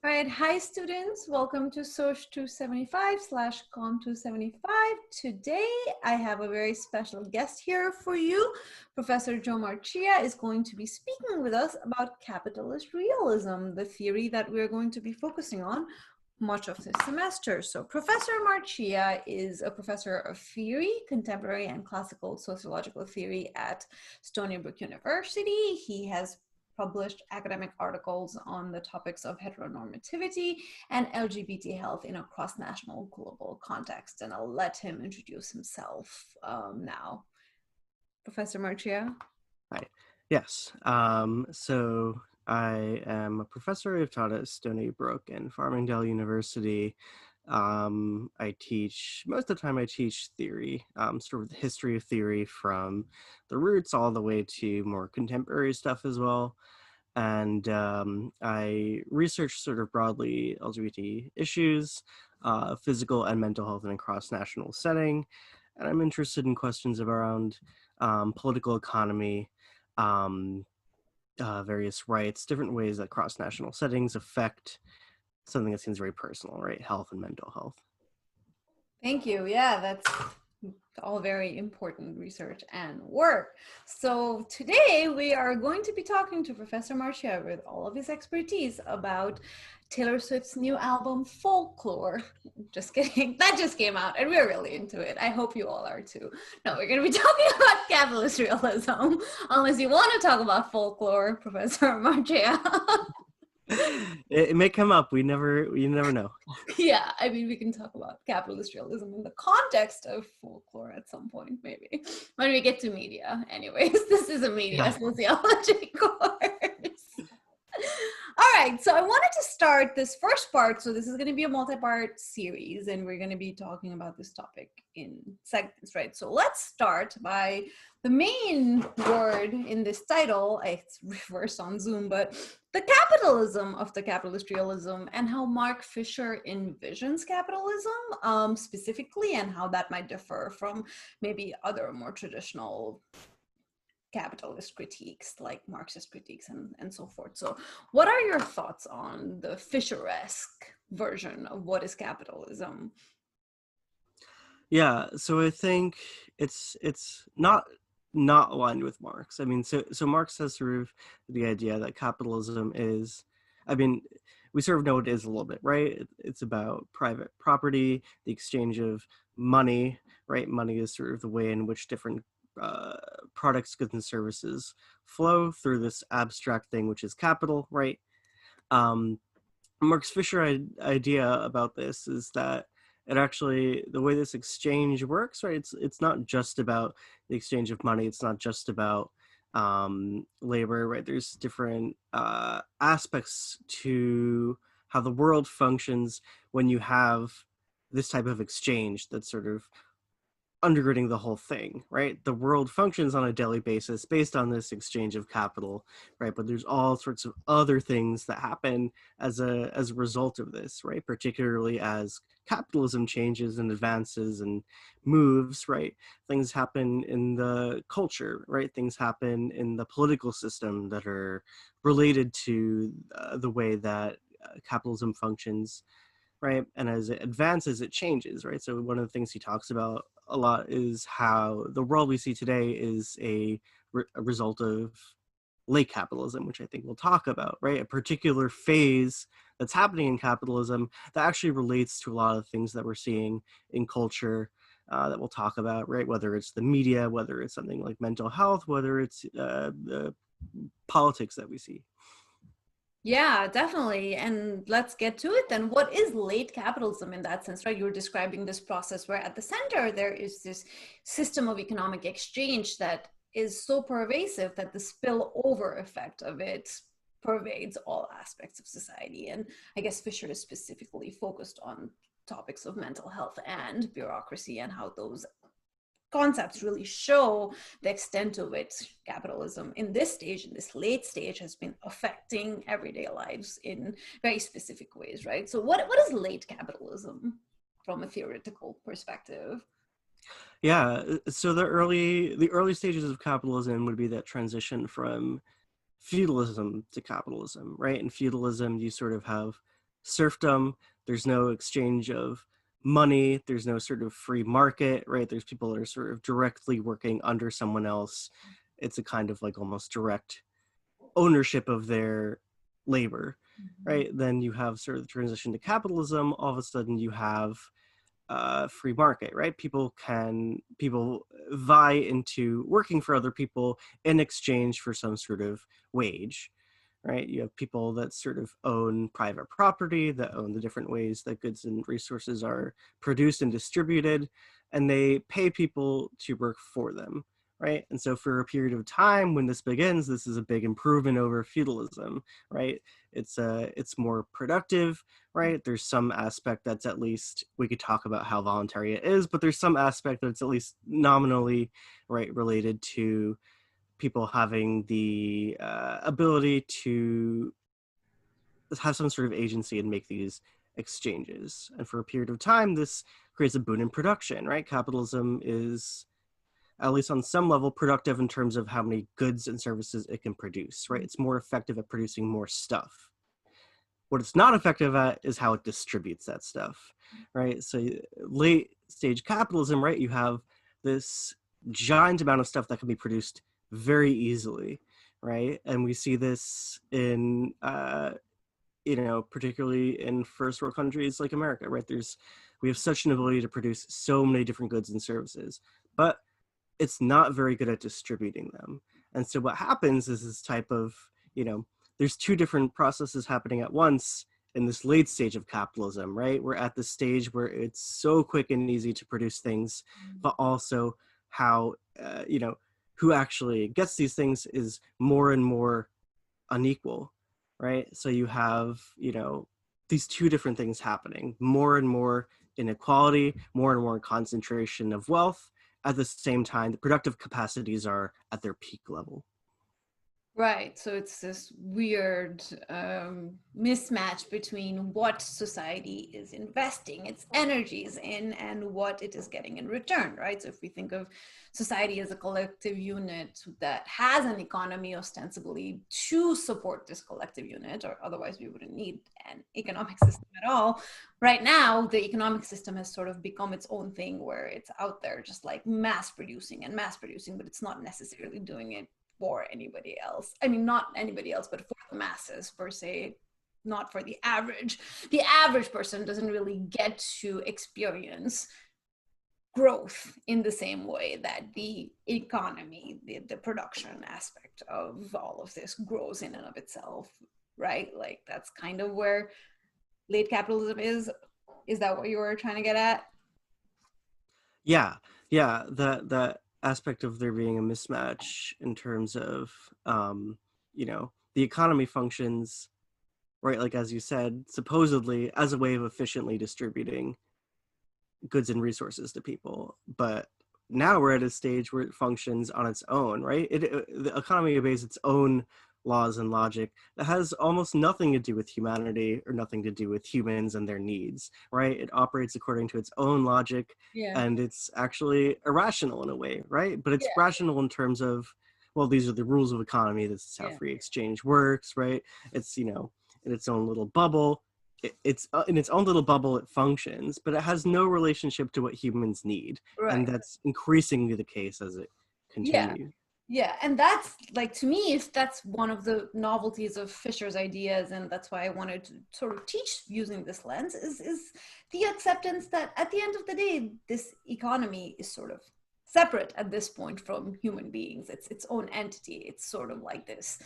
All right, hi students, welcome to Soch 275/Com 275. Today I have a very special guest here for you. Professor Joe Marchia is going to be speaking with us about capitalist realism, the theory that we're going to be focusing on much of this semester. So Professor Marchia is a professor of theory, contemporary and classical sociological theory at Stony Brook University. He has published academic articles on the topics of heteronormativity and LGBT health in a cross-national global context. And I'll let him introduce himself now. Professor Marchia. Hi. Yes. So I am a professor. I've taught at Stony Brook and Farmingdale University. I teach, most of the time I teach theory, sort of the history of theory from the roots all the way to more contemporary stuff as well. And I research sort of broadly LGBT issues, physical and mental health in a cross-national setting. And I'm interested in questions around political economy, various rights, different ways that cross-national settings affect something that seems very personal, right? Health and mental health. Thank you. Yeah, that's all very important research and work. So today we are going to be talking to Professor Marchia with all of his expertise about Taylor Swift's new album, Folklore. Just kidding. That just came out and we're really into it. I hope you all are too. No, we're going to be talking about capitalist realism. Unless you want to talk about folklore, Professor Marchia. It may come up. You never know. Yeah, I mean, we can talk about capitalist realism in the context of folklore at some point, maybe when we get to media. Anyways, this is a media sociology course. All right, so I wanted to start this first part. So this is going to be a multi-part series, and we're going to be talking about this topic in segments, right? So let's start by the main word in this title. It's reversed on Zoom, but the capitalism of the capitalist realism and how Mark Fisher envisions capitalism specifically, and how that might differ from maybe other more traditional capitalist critiques like Marxist critiques and so forth. So what are your thoughts on the Fisher-esque version of what is capitalism? Yeah, so I think it's not aligned with Marx. I mean, so Marx has sort of the idea that capitalism is, I mean, we sort of know it is a little bit, right? It's about private property, the exchange of money, right? Money is sort of the way in which different products, goods, and services flow through this abstract thing, which is capital, right? Marx Fisher idea about this is that it actually, the way this exchange works, right? It's not just about the exchange of money. It's not just about labor, right? There's different aspects to how the world functions when you have this type of exchange that's sort of undergirding the whole thing, right? The world functions on a daily basis based on this exchange of capital, right? But there's all sorts of other things that happen as a result of this, right? Particularly as capitalism changes and advances and moves, right? Things happen in the culture, right? Things happen in the political system that are related to the way that capitalism functions, right? And as it advances, it changes, right? So one of the things he talks about a lot is how the world we see today is a result of late capitalism, which I think we'll talk about, right? A particular phase that's happening in capitalism that actually relates to a lot of things that we're seeing in culture that we'll talk about, right? Whether it's the media, whether it's something like mental health, whether it's the politics that we see. Yeah, definitely. And let's get to it then. What is late capitalism in that sense, right? You're describing this process where at the center there is this system of economic exchange that is so pervasive that the spillover effect of it pervades all aspects of society. And I guess Fisher is specifically focused on topics of mental health and bureaucracy and how those concepts really show the extent to which capitalism in this stage, in this late stage, has been affecting everyday lives in very specific ways, right? So what is late capitalism from a theoretical perspective? Yeah, so the early stages of capitalism would be that transition from feudalism to capitalism, right? In feudalism, you sort of have serfdom, there's no exchange of money, there's no sort of free market, right? There's people that are sort of directly working under someone else. It's a kind of like almost direct ownership of their labor, right? Then you have sort of the transition to capitalism. All of a sudden you have free market, right? People vie into working for other people in exchange for some sort of wage, right? You have people that sort of own private property, that own the different ways that goods and resources are produced and distributed, and they pay people to work for them, right? And so for a period of time when this begins, this is a big improvement over feudalism, right? It's more productive, right? There's some aspect that's at least, we could talk about how voluntary it is, but there's some aspect that's at least nominally, right, related to people having the ability to have some sort of agency and make these exchanges. And for a period of time, this creates a boon in production, right? Capitalism is, at least on some level, productive in terms of how many goods and services it can produce, right? It's more effective at producing more stuff. What it's not effective at is how it distributes that stuff, right? So late stage capitalism, right? You have this giant amount of stuff that can be produced very easily, right? And we see this in, particularly in first world countries like America, right? We have such an ability to produce so many different goods and services, but it's not very good at distributing them. And so what happens is this type of, there's two different processes happening at once in this late stage of capitalism, right? We're at the stage where it's so quick and easy to produce things, but also how, who actually gets these things is more and more unequal, right? So you have, these two different things happening, more and more inequality, more and more concentration of wealth. At the same time, the productive capacities are at their peak level. Right. So it's this weird mismatch between what society is investing its energies in and what it is getting in return, right? So if we think of society as a collective unit that has an economy ostensibly to support this collective unit, or otherwise we wouldn't need an economic system at all. Right now, the economic system has sort of become its own thing where it's out there just like mass producing, but it's not necessarily doing it for anybody else. I mean, not anybody else, but for the masses per se, not for the average. The average person doesn't really get to experience growth in the same way that the economy, the production aspect of all of this grows in and of itself, right? Like that's kind of where late capitalism is. Is that what you were trying to get at? Yeah, that aspect of there being a mismatch in terms of, the economy functions, right, like as you said, supposedly as a way of efficiently distributing goods and resources to people. But now we're at a stage where it functions on its own, right? The economy obeys its own laws and logic that has almost nothing to do with humanity or nothing to do with humans and their needs, right? It operates according to its own logic, and it's actually irrational in a way, right? But it's rational in terms of, well, these are the rules of economy. This is how free exchange works, right? It's, in its own little bubble. It's in its own little bubble, it functions, but it has no relationship to what humans need. Right. And that's increasingly the case as it continues. Yeah, and that's like, to me, that's one of the novelties of Fisher's ideas, and that's why I wanted to sort of teach using this lens, is the acceptance that at the end of the day, this economy is sort of separate at this point from human beings. It's its own entity. It's sort of like this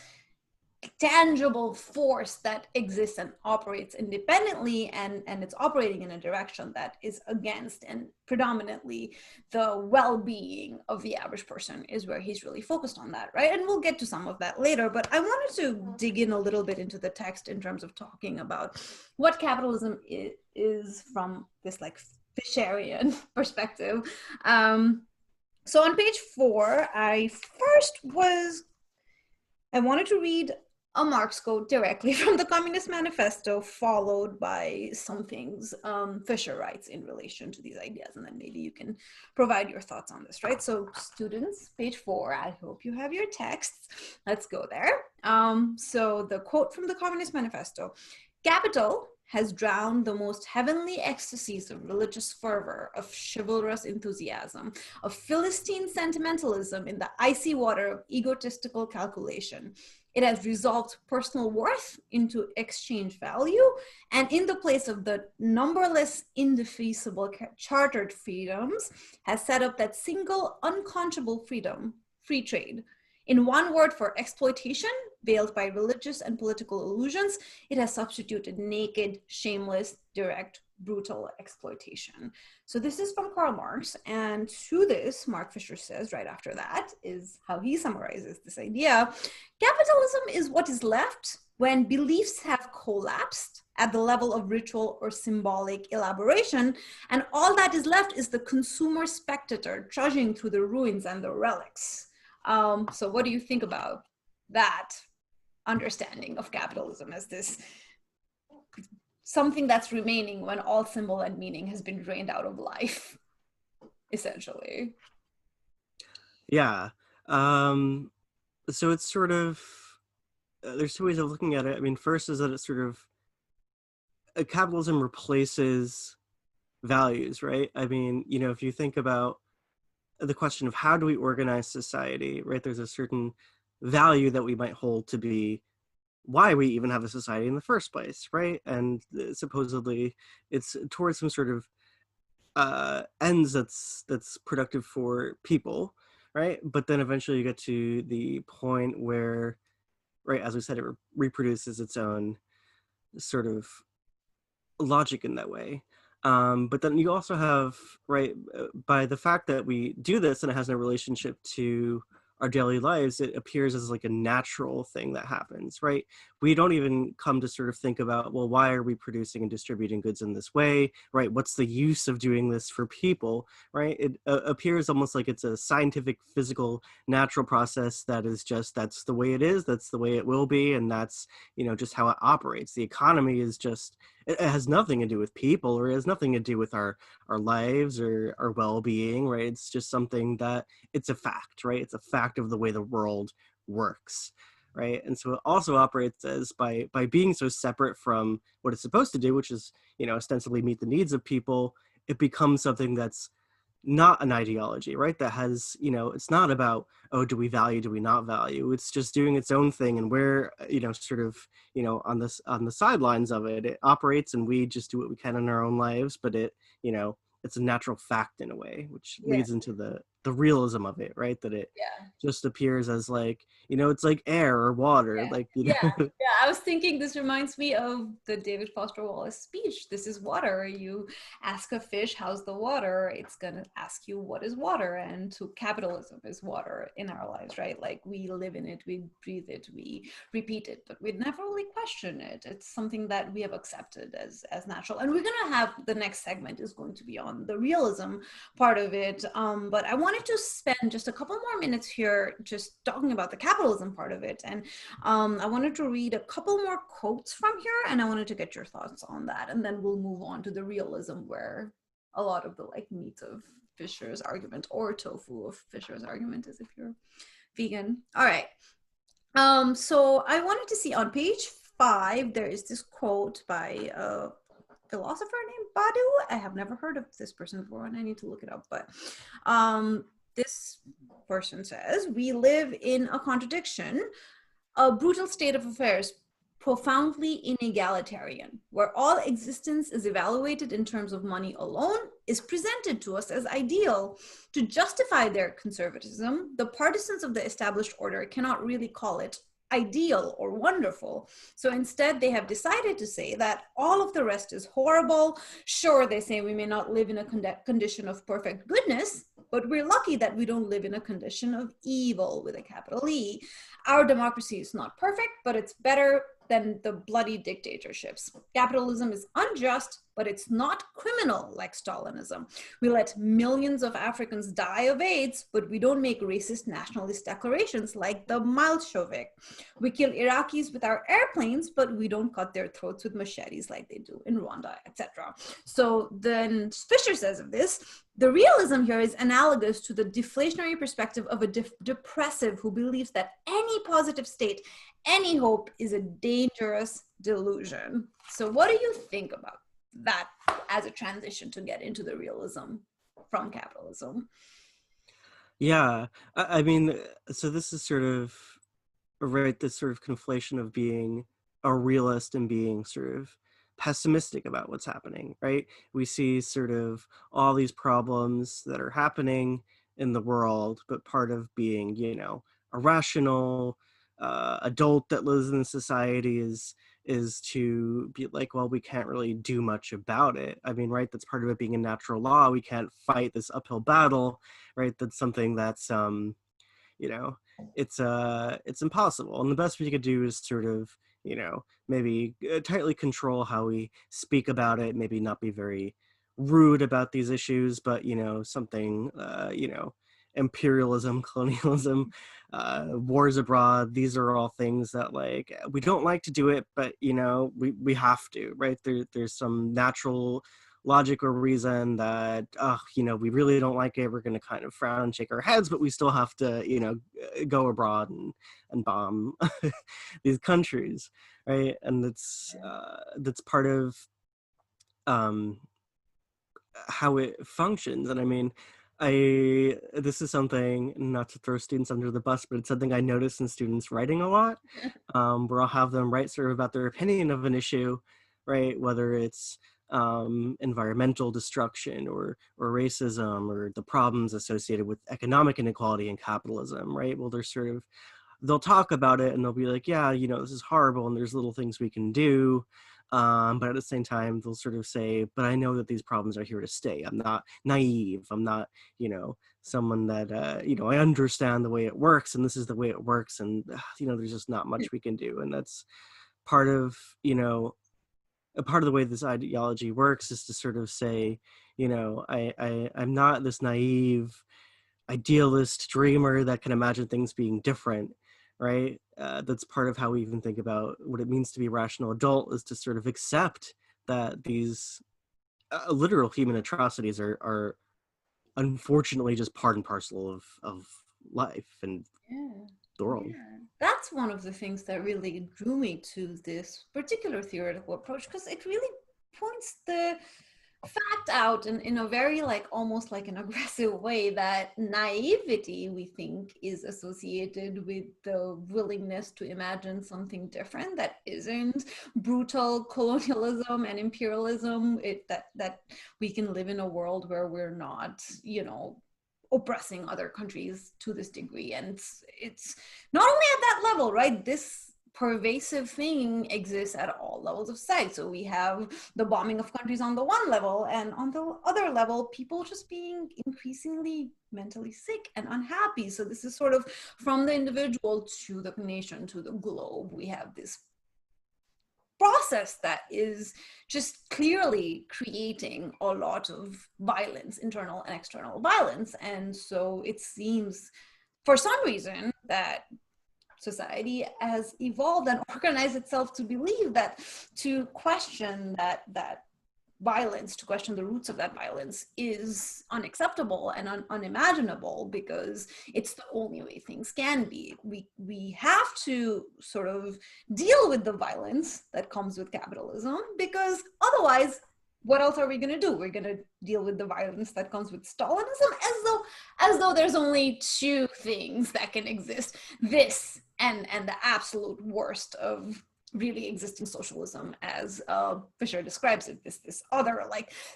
tangible force that exists and operates independently, and it's operating in a direction that is against and predominantly the well-being of the average person is where he's really focused on that, right? And we'll get to some of that later, but I wanted to dig in a little bit into the text in terms of talking about what capitalism is from this like Fisherian perspective. So on page 4, I wanted to read a Marx quote directly from the Communist Manifesto, followed by some things Fisher writes in relation to these ideas, and then maybe you can provide your thoughts on this, right? So students, page 4, I hope you have your texts. Let's go there. So the quote from the Communist Manifesto: "Capital has drowned the most heavenly ecstasies of religious fervor, of chivalrous enthusiasm, of Philistine sentimentalism in the icy water of egotistical calculation. It has resolved personal worth into exchange value, and in the place of the numberless indefeasible chartered freedoms, has set up that single unconscionable freedom, free trade. In one word for exploitation, veiled by religious and political illusions, it has substituted naked, shameless, direct, brutal exploitation. So this is from Karl Marx, and to this, Mark Fisher says right after that is how he summarizes this idea. Capitalism is what is left when beliefs have collapsed at the level of ritual or symbolic elaboration, and all that is left is the consumer spectator trudging through the ruins and the relics. So what do you think about that understanding of capitalism as this something that's remaining when all symbol and meaning has been drained out of life, essentially? Yeah. So it's sort of, there's two ways of looking at it. I mean, first is that it's sort of, capitalism replaces values, right? I mean, you know, if you think about the question of how do we organize society, right? There's a certain value that we might hold to be why we even have a society in the first place, right? And supposedly it's towards some sort of ends that's productive for people, right? But then eventually you get to the point where, right, as we said, it reproduces its own sort of logic in that way. But then you also have, right, by the fact that we do this and it has no relationship to our daily lives, it appears as like a natural thing that happens, right? We don't even come to sort of think about, well, why are we producing and distributing goods in this way, right? What's the use of doing this for people, right? It appears almost like it's a scientific, physical, natural process that is just, that's the way it is, that's the way it will be, and that's, you know, just how it operates. The economy is just, it has nothing to do with people, or it has nothing to do with our lives or our well-being, right? It's just something that, it's a fact, right? It's a fact of the way the world works, right? And so it also operates as by being so separate from what it's supposed to do, which is, you know, ostensibly meet the needs of people, it becomes something that's not an ideology, right? That has, you know, it's not about, oh, do we value, do we not value? It's just doing its own thing, and we're, you know, sort of, you know, on the sidelines of it. It operates, and we just do what we can in our own lives. But it, you know, it's a natural fact in a way, which leads into the realism of it, right? That it just appears as like, you know, it's like air or water, like, you know. Yeah, I was thinking this reminds me of the David Foster Wallace speech. This is water. You ask a fish, how's the water? It's gonna ask you, what is water? And to capitalism is water in our lives, right? Like, we live in it, we breathe it, we repeat it, but we never really question it. It's something that we have accepted as natural. And we're gonna have, the next segment is going to be on the realism part of it. But I wanted to spend just a couple more minutes here just talking about the capitalism part of it. And I wanted to read a couple more quotes from here, and I wanted to get your thoughts on that. And then we'll move on to the realism, where a lot of the like meat of Fisher's argument, or tofu of Fisher's argument, is if you're vegan. All right. So I wanted to see on page 5, there is this quote by a philosopher named Badu. I have never heard of this person before, and I need to look it up. But this person says, we live in a contradiction, a brutal state of affairs, profoundly inegalitarian, where all existence is evaluated in terms of money alone, is presented to us as ideal. To justify their conservatism, the partisans of the established order cannot really call it ideal or wonderful. So instead, they have decided to say that all of the rest is horrible. Sure, they say we may not live in a condition of perfect goodness, but we're lucky that we don't live in a condition of evil with a capital E. Our democracy is not perfect, but it's better than the bloody dictatorships. Capitalism is unjust, but it's not criminal like Stalinism. We let millions of Africans die of AIDS, but we don't make racist nationalist declarations like the Malshovik. We kill Iraqis with our airplanes, but we don't cut their throats with machetes like they do in Rwanda, etc. So then Fisher says of this, The realism here is analogous to the deflationary perspective of a depressive who believes that any positive state, any hope, is a dangerous delusion. So what do you think about that as a transition to get into the realism from capitalism? Yeah, I mean, so this is sort of, right, this sort of conflation of being a realist and being sort of pessimistic about what's happening, right? We see sort of all these problems that are happening in the world, but part of being, a rational adult that lives in society is to be like, well, we can't really do much about it. I mean, right, that's part of it being a natural law. We can't fight this uphill battle, right? That's something that's you know it's impossible, and the best we could do is sort of maybe tightly control how we speak about it, maybe not be very rude about these issues, but something imperialism, colonialism, wars abroad, these are all things that, like, we don't like to do it, but we have to, right? There's some natural logic or reason that we really don't like it, we're going to kind of frown and shake our heads, but we still have to go abroad and bomb these countries, right? And that's part of how it functions. And I mean, this is something, not to throw students under the bus, but it's something I notice in students writing a lot, where I'll have them write sort of about their opinion of an issue, right? Whether it's environmental destruction or racism or the problems associated with economic inequality and capitalism, right? Well, they'll talk about it and they'll be like, yeah, this is horrible and there's little things we can do. But at the same time, they'll sort of say, but I know that these problems are here to stay. I'm not naive. I'm not, someone that, I understand the way it works and this is the way it works. And, there's just not much we can do. And that's part of, a part of the way this ideology works is to sort of say, I'm not this naive idealist dreamer that can imagine things being different, right? That's part of how we even think about what it means to be a rational adult, is to sort of accept that these literal human atrocities are unfortunately just part and parcel of life and the world. Yeah. That's one of the things that really drew me to this particular theoretical approach, because it really points the fact out in a very almost like an aggressive way that naivety, we think, is associated with the willingness to imagine something different that isn't brutal colonialism and imperialism, that we can live in a world where we're not oppressing other countries to this degree. And it's not only at that level, right? This pervasive thing exists at all levels of society. So we have the bombing of countries on the one level, and on the other level, people just being increasingly mentally sick and unhappy. So this is sort of from the individual to the nation to the globe. We have this process that is just clearly creating a lot of violence, internal and external violence. And so it seems for some reason that society has evolved and organized itself to believe that to question that violence, to question the roots of that violence, is unacceptable and unimaginable, because it's the only way things can be. We have to sort of deal with the violence that comes with capitalism, because otherwise, what else are we going to do? We're going to deal with the violence that comes with Stalinism, as though there's only two things that can exist: this and the absolute worst of really existing socialism, as Fisher describes it, this other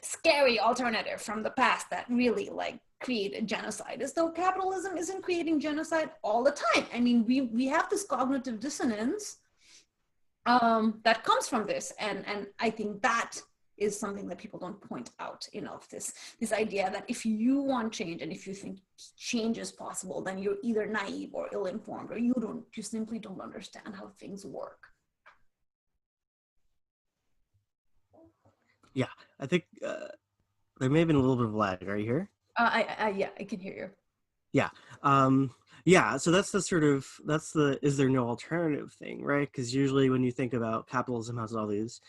scary alternative from the past that really created genocide, as though capitalism isn't creating genocide all the time. I mean, we have this cognitive dissonance that comes from this, and I think that is something that people don't point out enough, this idea that if you want change and if you think change is possible, then you're either naive or ill-informed, or you simply don't understand how things work. Yeah, I think there may have been a little bit of lag. Are you here? Yeah, I can hear you. Yeah. Yeah, so that's the is there no alternative thing, right? Because usually when you think about capitalism has all these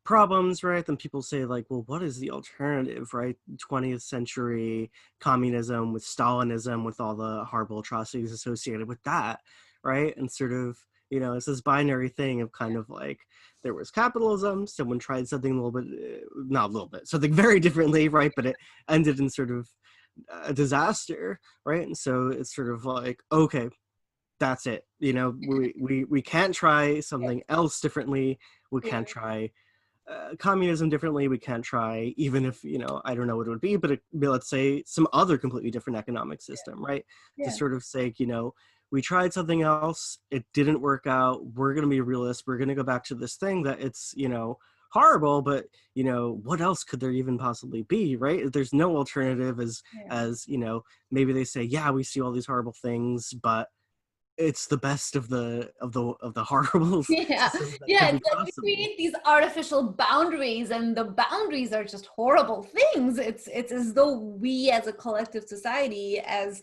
problems, right? Then people say like, well, what is the alternative, right? 20th century communism with Stalinism, with all the horrible atrocities associated with that, right? And sort of, it's this binary thing of kind of like, there was capitalism, someone tried something a little bit, not a little bit, something very differently, right? But it ended in sort of a disaster, right? And so it's sort of like, okay, that's it. We can't try something else differently. We Yeah. can't try communism differently. We can't try, even if, I don't know what it would be, but let's say some other completely different economic system, right? To Yeah. sort of say, we tried something else, it didn't work out. We're going to be realists. We're going to go back to this thing that it's, horrible, but what else could there even possibly be, right? There's no alternative. As maybe they say, yeah, we see all these horrible things, but it's the best of the horrible Yeah, systems that yeah, could be it's like we possible. create these artificial boundaries, and the boundaries are just horrible things. It's as though we, as a collective society, as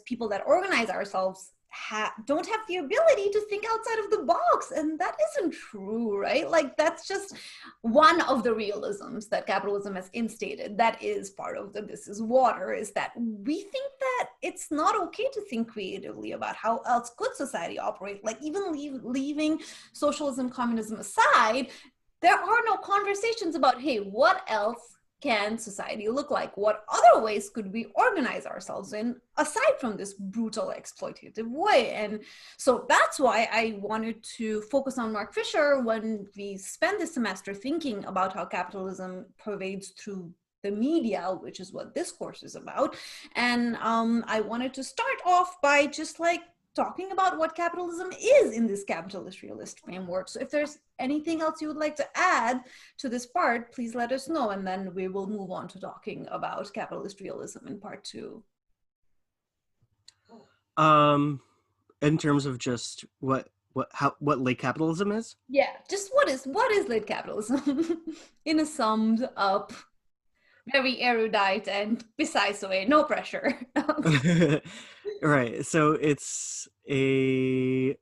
people that organize ourselves, don't have the ability to think outside of the box, and that isn't true, right? Like, that's just one of the realisms that capitalism has instated. That is part of the "this is water," is that we think that it's not okay to think creatively about how else could society operate. Like, even leaving socialism, communism aside, there are no conversations about, hey, what else can society look like? What other ways could we organize ourselves in aside from this brutal exploitative way? And so that's why I wanted to focus on Mark Fisher when we spend this semester thinking about how capitalism pervades through the media, which is what this course is about. And I wanted to start off by just like talking about what capitalism is in this capitalist realist framework. So if there's anything else you would like to add to this part, please let us know, and then we will move on to talking about capitalist realism in part 2. In terms of just what late capitalism is. Yeah, just what is late capitalism in a summed up, very erudite and precise way, no pressure. Right. So it's a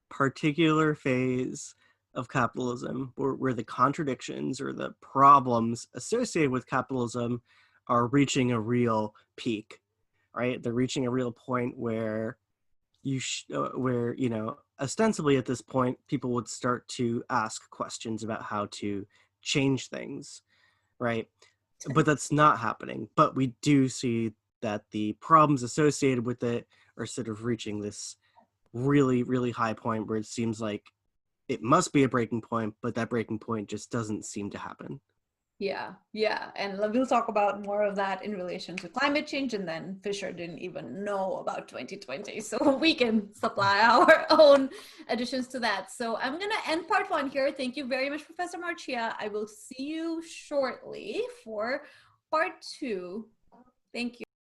particular phase of capitalism where the contradictions or the problems associated with capitalism are reaching a real peak, right? They're reaching a real point where where ostensibly at this point people would start to ask questions about how to change things, right? But that's not happening. But we do see that the problems associated with it are sort of reaching this really, really high point where it seems like it must be a breaking point, but that breaking point just doesn't seem to happen. Yeah, yeah. And we'll talk about more of that in relation to climate change. And then Fisher didn't even know about 2020. So we can supply our own additions to that. So I'm going to end part 1 here. Thank you very much, Professor Marchia. I will see you shortly for part 2. Thank you.